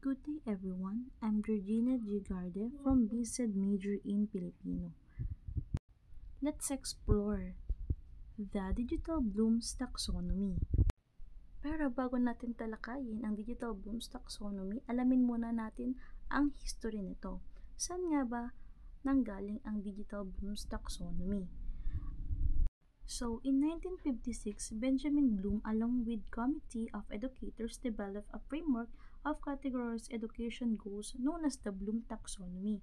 Good day everyone, I'm Georgina Gigarde from BSED Major in Filipino. Let's explore the Digital Bloom's Taxonomy. Pero bago natin talakayin ang Digital Bloom's Taxonomy, alamin muna natin ang history nito. Saan nga ba nanggaling ang Digital Bloom's Taxonomy? So, in 1956, Benjamin Bloom along with Committee of Educators developed a framework of categorized education goals known as the Bloom Taxonomy.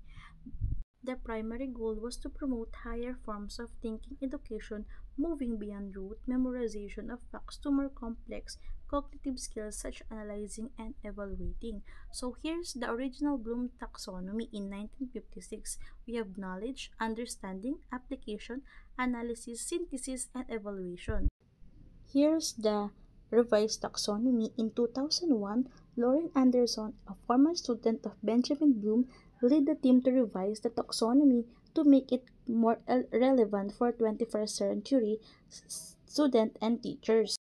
The primary goal was to promote higher forms of thinking education, moving beyond rote memorization of facts to more complex cognitive skills such as analyzing and evaluating. So here's the original Bloom taxonomy in 1956. We have knowledge, understanding, application, analysis, synthesis, and evaluation. Here's the revised taxonomy in 2001. Lauren Anderson, a former student of Benjamin Bloom, led the team to revise the taxonomy to make it more relevant for 21st century students and teachers.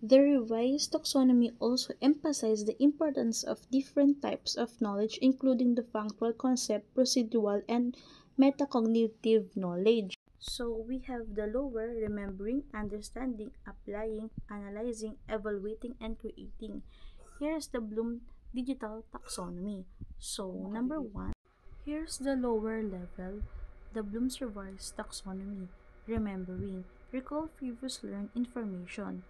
The revised taxonomy also emphasized the importance of different types of knowledge, including the functional concept, procedural, and metacognitive knowledge. So we have the lower: remembering, understanding, applying, analyzing, evaluating, and creating. Here's the Bloom digital taxonomy. So number one, here's the lower level, the Bloom's revised taxonomy. Remembering, recall previous learned information.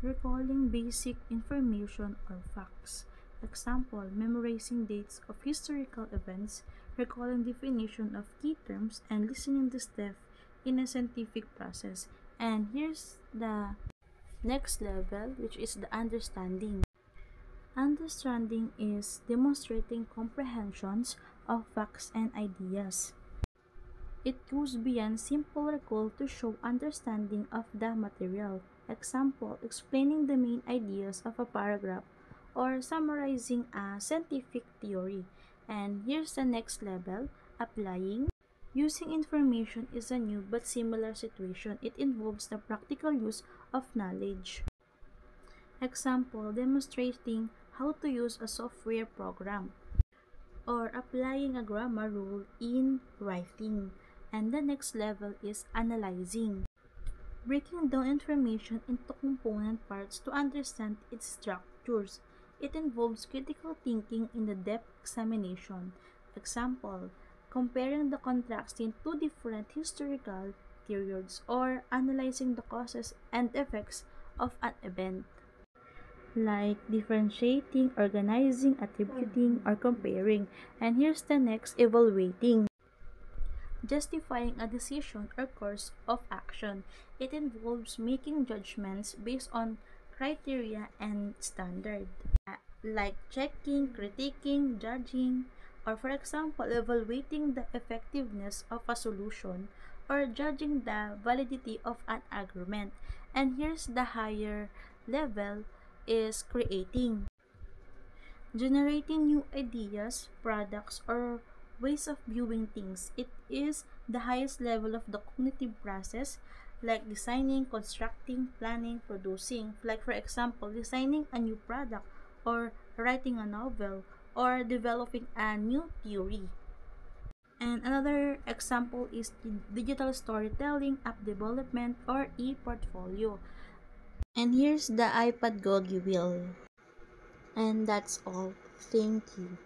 Recalling basic information or facts. Example, memorizing dates of historical events, recalling definition of key terms, and listening to step in a scientific process. And here's the next level, which is the understanding. Understanding is demonstrating comprehensions of facts and ideas. It goes beyond simple recall to show understanding of the material. Example, explaining the main ideas of a paragraph or summarizing a scientific theory. And here's the next level, applying. Using information is a new but similar situation. It involves the practical use of knowledge. Example, demonstrating how to use a software program or applying a grammar rule in writing. And the next level is analyzing. Breaking down information into component parts to understand its structures. It involves critical thinking in the depth examination. Example, comparing the contrasting two different historical periods or analyzing the causes and effects of an event, like differentiating, organizing, attributing, or comparing. And here's the next, evaluating. Justifying a decision or course of action. It involves making judgments based on criteria and standard, like checking, critiquing, judging, or for example, evaluating the effectiveness of a solution or judging the validity of an argument. And here's the higher level, is creating. Generating new ideas, products, or ways of viewing things. It is the highest level of the cognitive process, like designing, constructing, planning, producing. Like for example, designing a new product or writing a novel or developing a new theory. And another example is digital storytelling, app development, or e-portfolio. And here's the iPad Gogi wheel. And that's all. Thank you.